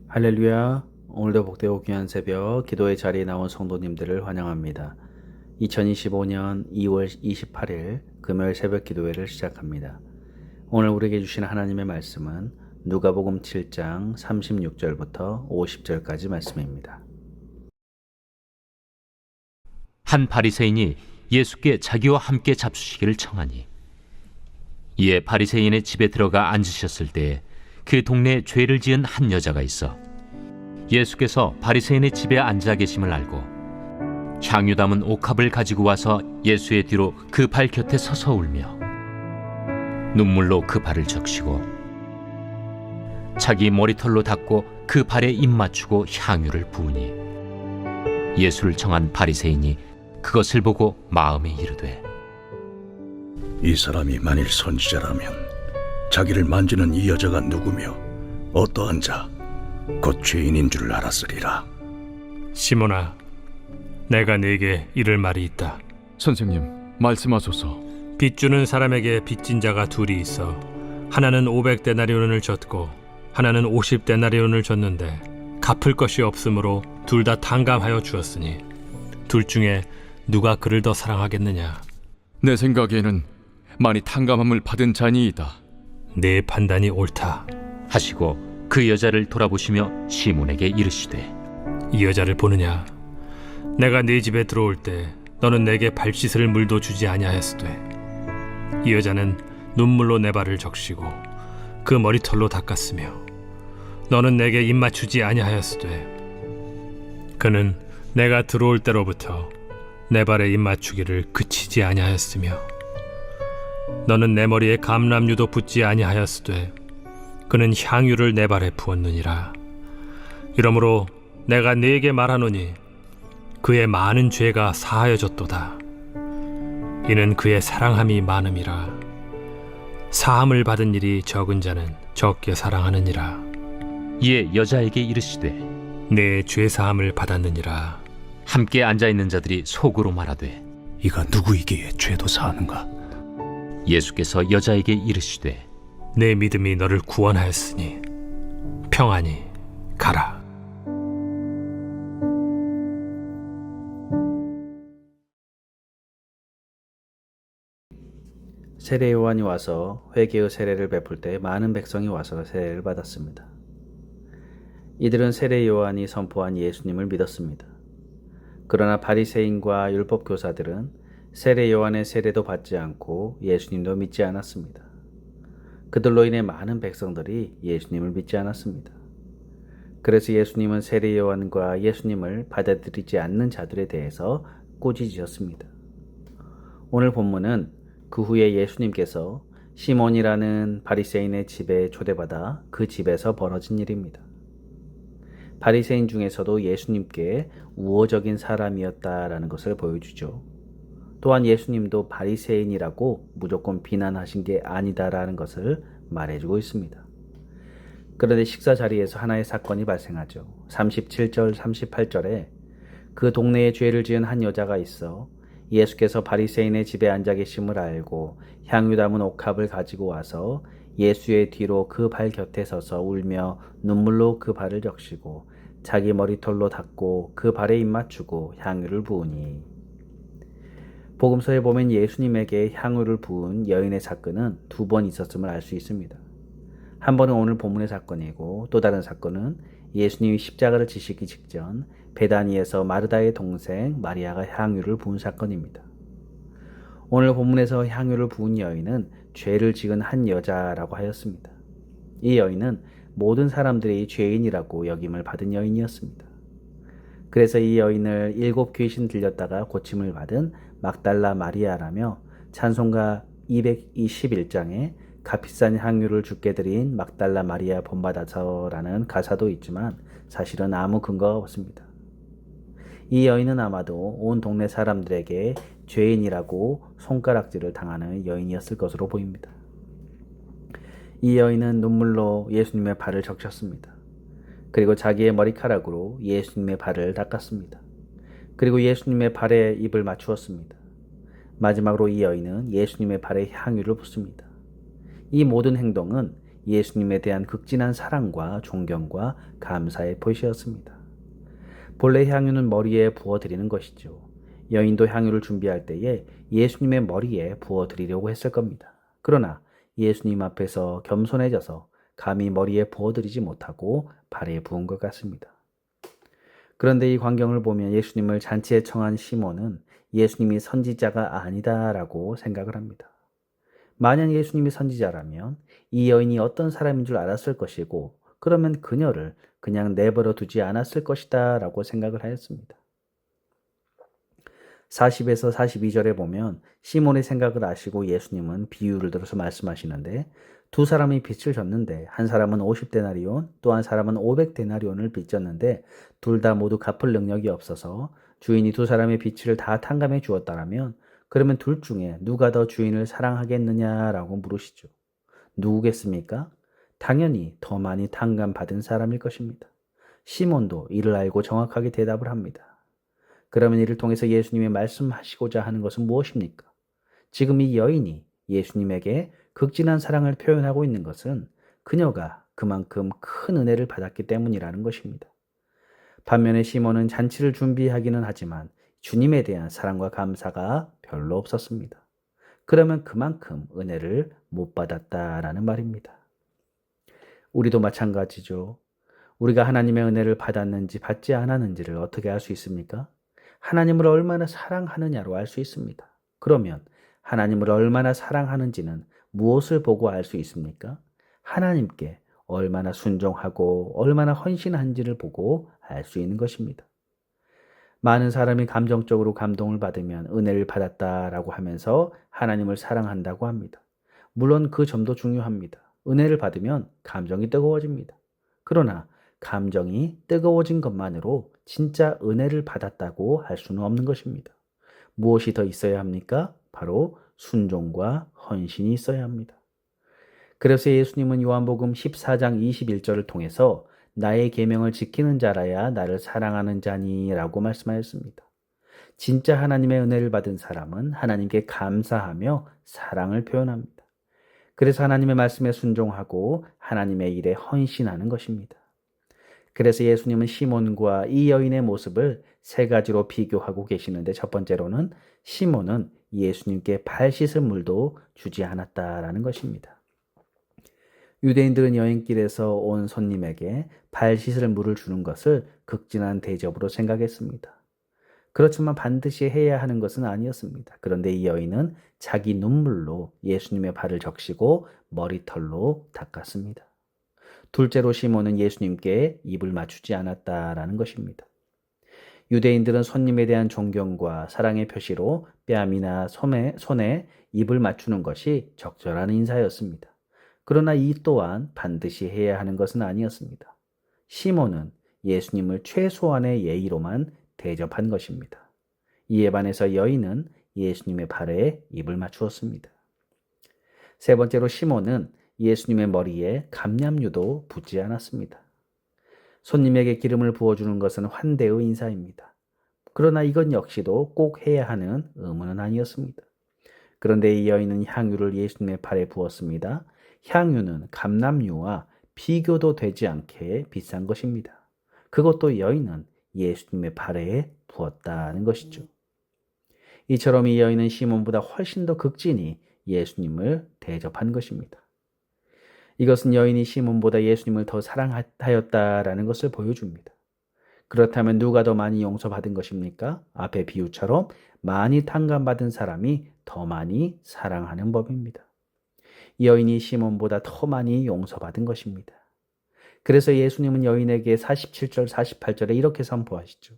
할렐루야. 오늘도 복되고 귀한 새벽 기도의 자리에 나온 성도님들을 환영합니다. 2025년 2월 28일 금요일 새벽 기도회를 시작합니다. 오늘 우리에게 주신 하나님의 말씀은 누가복음 7장 36절부터 50절까지 말씀입니다. 한 바리새인이 예수께 자기와 함께 잡수시기를 청하니, 이에 바리새인의 집에 들어가 앉으셨을 때에 그 동네에 죄를 지은 한 여자가 있어 예수께서 바리새인의 집에 앉아 계심을 알고 향유 담은 옥합을 가지고 와서 예수의 뒤로 그 발 곁에 서서 울며 눈물로 그 발을 적시고 자기 머리털로 닦고 그 발에 입 맞추고 향유를 부으니, 예수를 청한 바리새인이 그것을 보고 마음에 이르되, 이 사람이 만일 선지자라면 자기를 만지는 이 여자가 누구며 어떠한 자, 곧 죄인인 줄 알았으리라. 시몬아, 내가 네게 이를 말이 있다. 선생님, 말씀하소서. 빚주는 사람에게 빚진 자가 둘이 있어 하나는 500데나리온을 졌고 하나는 50데나리온을 졌는데 갚을 것이 없으므로 둘 다 탕감하여 주었으니 둘 중에 누가 그를 더 사랑하겠느냐? 내 생각에는 많이 탕감함을 받은 자니이다. 네 판단이 옳다. 하시고 그 여자를 돌아보시며 시몬에게 이르시되, 이 여자를 보느냐? 내가 네 집에 들어올 때 너는 내게 발 씻을 물도 주지 아니하였으되 이 여자는 눈물로 내 발을 적시고 그 머리털로 닦았으며 너는 내게 입 맞추지 아니하였으되 그는 내가 들어올 때로부터 내 발에 입 맞추기를 그치지 아니하였으며 너는 내 머리에 감람유도 붓지 아니하였으되 그는 향유를 내 발에 부었느니라. 이러므로 내가 네게 말하노니 그의 많은 죄가 사하여졌도다. 이는 그의 사랑함이 많음이라. 사함을 받은 일이 적은 자는 적게 사랑하느니라. 이에 여자에게 이르시되, 내 죄 사함을 받았느니라. 함께 앉아있는 자들이 속으로 말하되, 이가 누구이기에 죄도 사하는가? 예수께서 여자에게 이르시되, 내 믿음이 너를 구원하였으니 평안히 가라. 세례 요한이 와서 회개의 세례를 베풀 때 많은 백성이 와서 세례를 받았습니다. 이들은 세례 요한이 선포한 예수님을 믿었습니다. 그러나 바리새인과 율법 교사들은 세례 요한의 세례도 받지 않고 예수님도 믿지 않았습니다. 그들로 인해 많은 백성들이 예수님을 믿지 않았습니다. 그래서 예수님은 세례 요한과 예수님을 받아들이지 않는 자들에 대해서 꾸짖으셨습니다. 오늘 본문은 그 후에 예수님께서 시몬이라는 바리새인의 집에 초대받아 그 집에서 벌어진 일입니다. 바리새인 중에서도 예수님께 우호적인 사람이었다라는 것을 보여주죠. 또한 예수님도 바리새인이라고 무조건 비난하신 게 아니다라는 것을 말해주고 있습니다. 그런데 식사 자리에서 하나의 사건이 발생하죠. 37절, 38절에 그 동네에 죄를 지은 한 여자가 있어 예수께서 바리새인의 집에 앉아 계심을 알고 향유 담은 옥합을 가지고 와서 예수의 뒤로 그 발 곁에 서서 울며 눈물로 그 발을 적시고 자기 머리털로 닦고 그 발에 입 맞추고 향유를 부으니, 복음서에 보면 예수님에게 향유를 부은 여인의 사건은 두 번 있었음을 알 수 있습니다. 한 번은 오늘 본문의 사건이고, 또 다른 사건은 예수님이 십자가를 지시기 직전 베다니에서 마르다의 동생 마리아가 향유를 부은 사건입니다. 오늘 본문에서 향유를 부은 여인은 죄를 지은 한 여자라고 하였습니다. 이 여인은 모든 사람들이 죄인이라고 여김을 받은 여인이었습니다. 그래서 이 여인을 7 귀신 들렸다가 고침을 받은 막달라 마리아라며 찬송가 221장에 값비싼 향유를 주께 드린 막달라 마리아 본받아서라는 가사도 있지만 사실은 아무 근거가 없습니다. 이 여인은 아마도 온 동네 사람들에게 죄인이라고 손가락질을 당하는 여인이었을 것으로 보입니다. 이 여인은 눈물로 예수님의 발을 적셨습니다. 그리고 자기의 머리카락으로 예수님의 발을 닦았습니다. 그리고 예수님의 발에 입을 맞추었습니다. 마지막으로 이 여인은 예수님의 발에 향유를 붓습니다. 이 모든 행동은 예수님에 대한 극진한 사랑과 존경과 감사의 표시였습니다. 본래 향유는 머리에 부어드리는 것이죠. 여인도 향유를 준비할 때에 예수님의 머리에 부어드리려고 했을 겁니다. 그러나 예수님 앞에서 겸손해져서 감히 머리에 부어드리지 못하고 발에 부은 것 같습니다. 그런데 이 광경을 보면 예수님을 잔치에 청한 시몬은 예수님이 선지자가 아니다라고 생각을 합니다. 만약 예수님이 선지자라면 이 여인이 어떤 사람인 줄 알았을 것이고 그러면 그녀를 그냥 내버려 두지 않았을 것이다 라고 생각을 하였습니다. 40에서 42절에 보면 시몬의 생각을 아시고 예수님은 비유를 들어서 말씀하시는데 두 사람이 빚을 졌는데 한 사람은 50데나리온 또 한 사람은 500데나리온을 빚졌는데 둘 다 모두 갚을 능력이 없어서 주인이 두 사람의 빚을 다 탕감해 주었다라면 그러면 둘 중에 누가 더 주인을 사랑하겠느냐라고 물으시죠. 누구겠습니까? 당연히 더 많이 탕감받은 사람일 것입니다. 시몬도 이를 알고 정확하게 대답을 합니다. 그러면 이를 통해서 예수님이 말씀하시고자 하는 것은 무엇입니까? 지금 이 여인이 예수님에게 극진한 사랑을 표현하고 있는 것은 그녀가 그만큼 큰 은혜를 받았기 때문이라는 것입니다. 반면에 시몬은 잔치를 준비하기는 하지만 주님에 대한 사랑과 감사가 별로 없었습니다. 그러면 그만큼 은혜를 못 받았다라는 말입니다. 우리도 마찬가지죠. 우리가 하나님의 은혜를 받았는지 받지 않았는지를 어떻게 알 수 있습니까? 하나님을 얼마나 사랑하느냐로 알 수 있습니다. 그러면 하나님을 얼마나 사랑하는지는 무엇을 보고 알 수 있습니까? 하나님께 얼마나 순종하고 얼마나 헌신한지를 보고 알 수 있는 것입니다. 많은 사람이 감정적으로 감동을 받으면 은혜를 받았다라고 하면서 하나님을 사랑한다고 합니다. 물론 그 점도 중요합니다. 은혜를 받으면 감정이 뜨거워집니다. 그러나 감정이 뜨거워진 것만으로 진짜 은혜를 받았다고 할 수는 없는 것입니다. 무엇이 더 있어야 합니까? 바로 순종과 헌신이 있어야 합니다. 그래서 예수님은 요한복음 14장 21절을 통해서 나의 계명을 지키는 자라야 나를 사랑하는 자니 라고 말씀하였습니다. 진짜 하나님의 은혜를 받은 사람은 하나님께 감사하며 사랑을 표현합니다. 그래서 하나님의 말씀에 순종하고 하나님의 일에 헌신하는 것입니다. 그래서 예수님은 시몬과 이 여인의 모습을 세 가지로 비교하고 계시는데 첫 번째로는 시몬은 예수님께 발 씻을 물도 주지 않았다라는 것입니다. 유대인들은 여행길에서 온 손님에게 발 씻을 물을 주는 것을 극진한 대접으로 생각했습니다. 그렇지만 반드시 해야 하는 것은 아니었습니다. 그런데 이 여인은 자기 눈물로 예수님의 발을 적시고 머리털로 닦았습니다. 둘째로 시몬은 예수님께 입을 맞추지 않았다라는 것입니다. 유대인들은 손님에 대한 존경과 사랑의 표시로 뺨이나 손에 입을 맞추는 것이 적절한 인사였습니다. 그러나 이 또한 반드시 해야 하는 것은 아니었습니다. 시몬은 예수님을 최소한의 예의로만 대접한 것입니다. 이에 반해서 여인은 예수님의 발에 입을 맞추었습니다. 세 번째로 시몬은 예수님의 머리에 감람유도 붓지 않았습니다. 손님에게 기름을 부어주는 것은 환대의 인사입니다. 그러나 이건 역시도 꼭 해야 하는 의무는 아니었습니다. 그런데 이 여인은 향유를 예수님의 발에 부었습니다. 향유는 감람유와 비교도 되지 않게 비싼 것입니다. 그것도 여인은 예수님의 발에 부었다는 것이죠. 이처럼 이 여인은 시몬보다 훨씬 더 극진히 예수님을 대접한 것입니다. 이것은 여인이 시몬보다 예수님을 더 사랑하였다라는 것을 보여줍니다. 그렇다면 누가 더 많이 용서받은 것입니까? 앞의 비유처럼 많이 탕감받은 사람이 더 많이 사랑하는 법입니다. 여인이 시몬보다 더 많이 용서받은 것입니다. 그래서 예수님은 여인에게 47절 48절에 이렇게 선포하시죠.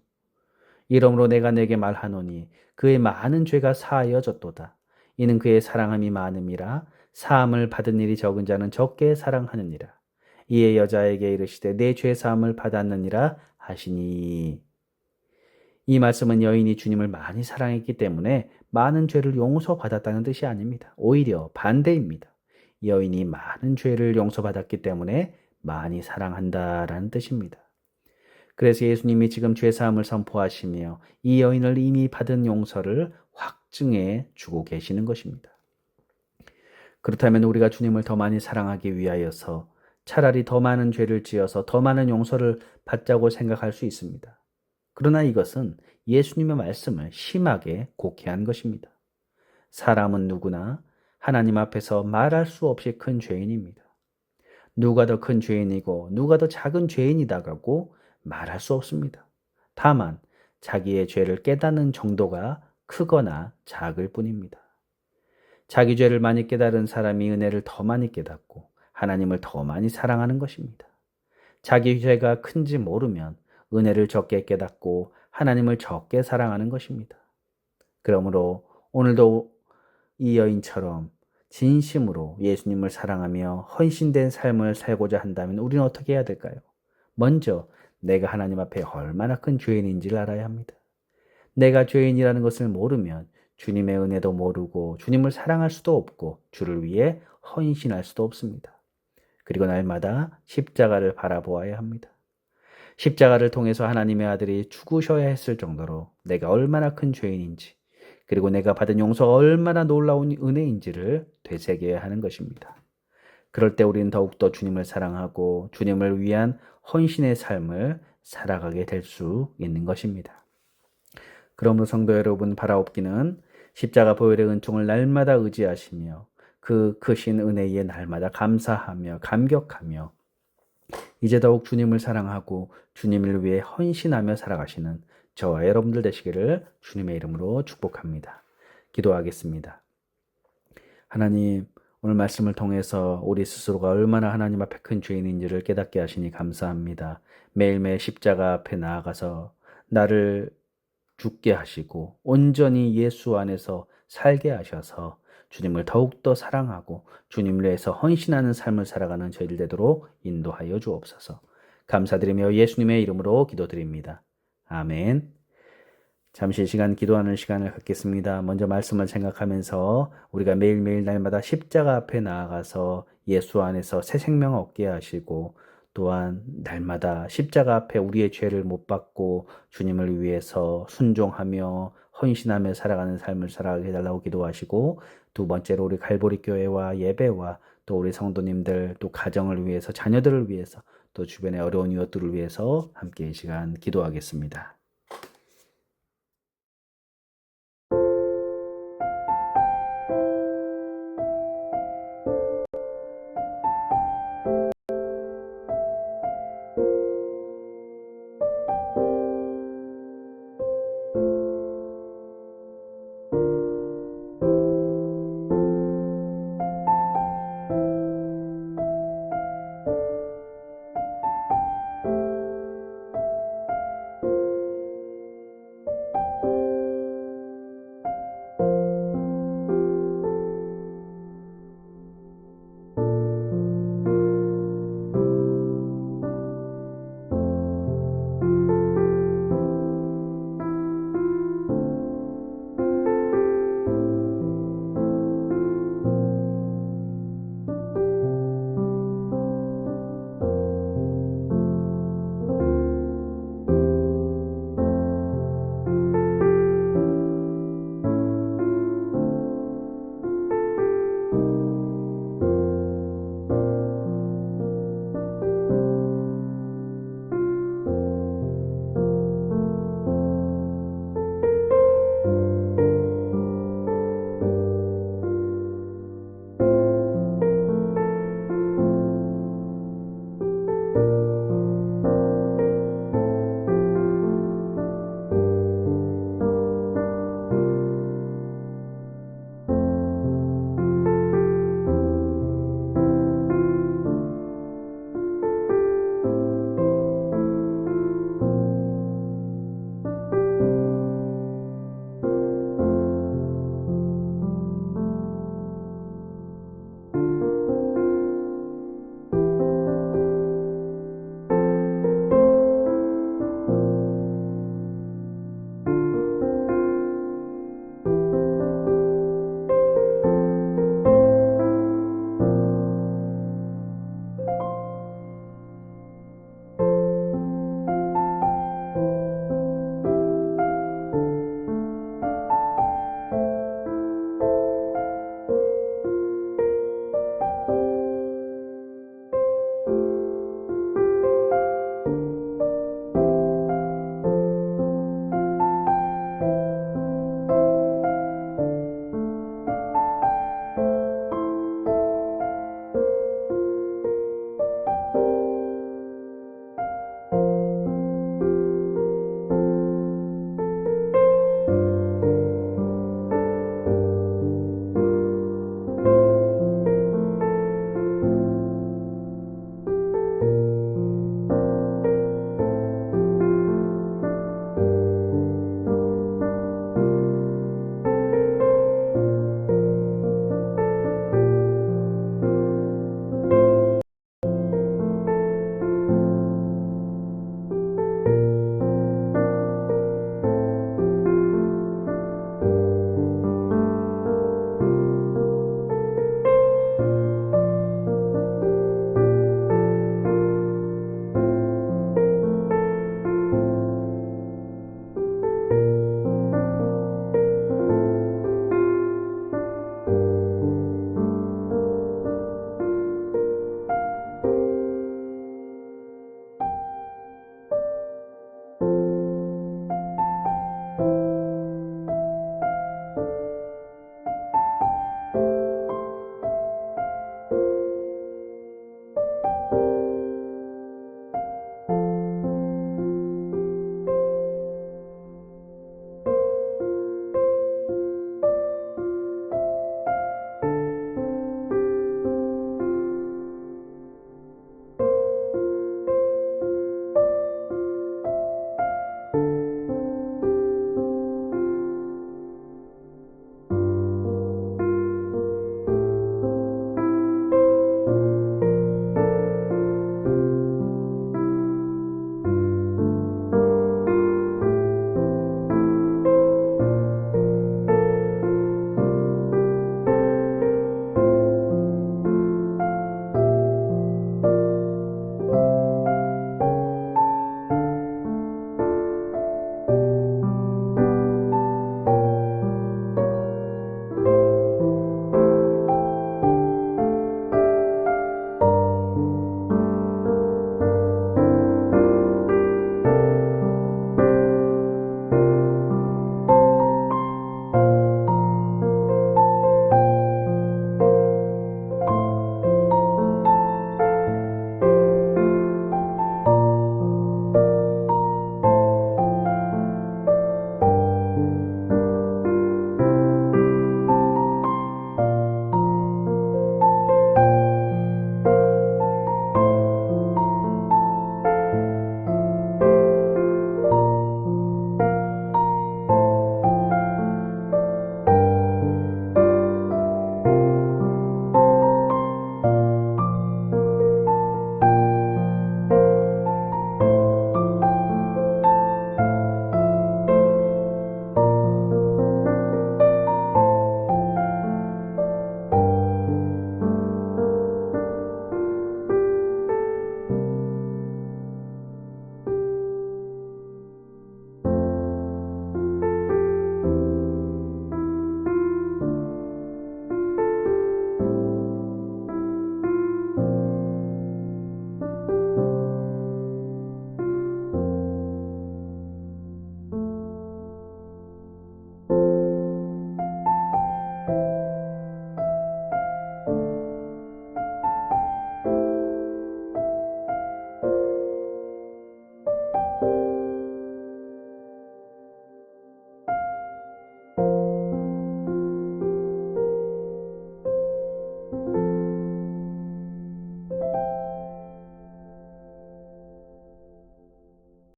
이러므로 내가 내게 말하노니 그의 많은 죄가 사하여졌도다. 이는 그의 사랑함이 많음이라. 사함을 받은 일이 적은 자는 적게 사랑하느니라. 이에 여자에게 이르시되 내 죄 사함을 받았느니라 하시니. 이 말씀은 여인이 주님을 많이 사랑했기 때문에 많은 죄를 용서받았다는 뜻이 아닙니다. 오히려 반대입니다. 여인이 많은 죄를 용서받았기 때문에 많이 사랑한다라는 뜻입니다. 그래서 예수님이 지금 죄사함을 선포하시며 이 여인을 이미 받은 용서를 확증해 주고 계시는 것입니다. 그렇다면 우리가 주님을 더 많이 사랑하기 위하여서 차라리 더 많은 죄를 지어서 더 많은 용서를 받자고 생각할 수 있습니다. 그러나 이것은 예수님의 말씀을 심하게 곡해한 것입니다. 사람은 누구나 하나님 앞에서 말할 수 없이 큰 죄인입니다. 누가 더 큰 죄인이고 누가 더 작은 죄인이다라고 말할 수 없습니다. 다만 자기의 죄를 깨닫는 정도가 크거나 작을 뿐입니다. 자기 죄를 많이 깨달은 사람이 은혜를 더 많이 깨닫고 하나님을 더 많이 사랑하는 것입니다. 자기 죄가 큰지 모르면 은혜를 적게 깨닫고 하나님을 적게 사랑하는 것입니다. 그러므로 오늘도 이 여인처럼 진심으로 예수님을 사랑하며 헌신된 삶을 살고자 한다면 우리는 어떻게 해야 될까요? 먼저 내가 하나님 앞에 얼마나 큰 죄인인지를 알아야 합니다. 내가 죄인이라는 것을 모르면 주님의 은혜도 모르고 주님을 사랑할 수도 없고 주를 위해 헌신할 수도 없습니다. 그리고 날마다 십자가를 바라보아야 합니다. 십자가를 통해서 하나님의 아들이 죽으셔야 했을 정도로 내가 얼마나 큰 죄인인지, 그리고 내가 받은 용서가 얼마나 놀라운 은혜인지를 되새겨야 하는 것입니다. 그럴 때 우리는 더욱더 주님을 사랑하고 주님을 위한 헌신의 삶을 살아가게 될 수 있는 것입니다. 그러므로 성도 여러분, 바라옵기는 십자가 보혈의 은총을 날마다 의지하시며 그 크신 은혜에 날마다 감사하며 감격하며 이제 더욱 주님을 사랑하고 주님을 위해 헌신하며 살아가시는 저와 여러분들 되시기를 주님의 이름으로 축복합니다. 기도하겠습니다. 하나님, 오늘 말씀을 통해서 우리 스스로가 얼마나 하나님 앞에 큰 죄인인지를 깨닫게 하시니 감사합니다. 매일매일 십자가 앞에 나아가서 나를 죽게 하시고 온전히 예수 안에서 살게 하셔서 주님을 더욱더 사랑하고 주님을 위해서 헌신하는 삶을 살아가는 저희들 되도록 인도하여 주옵소서. 감사드리며 예수님의 이름으로 기도드립니다. 아멘. 잠시 시간 기도하는 시간을 갖겠습니다. 먼저 말씀을 생각하면서 우리가 매일매일 날마다 십자가 앞에 나아가서 예수 안에서 새 생명 얻게 하시고 또한 날마다 십자가 앞에 우리의 죄를 못 받고 주님을 위해서 순종하며 헌신하며 살아가는 삶을 살아가게 해달라고 기도하시고, 두 번째로 우리 갈보리 교회와 예배와 또 우리 성도님들, 또 가정을 위해서, 자녀들을 위해서, 또 주변의 어려운 이웃들을 위해서 함께 이 시간 기도하겠습니다.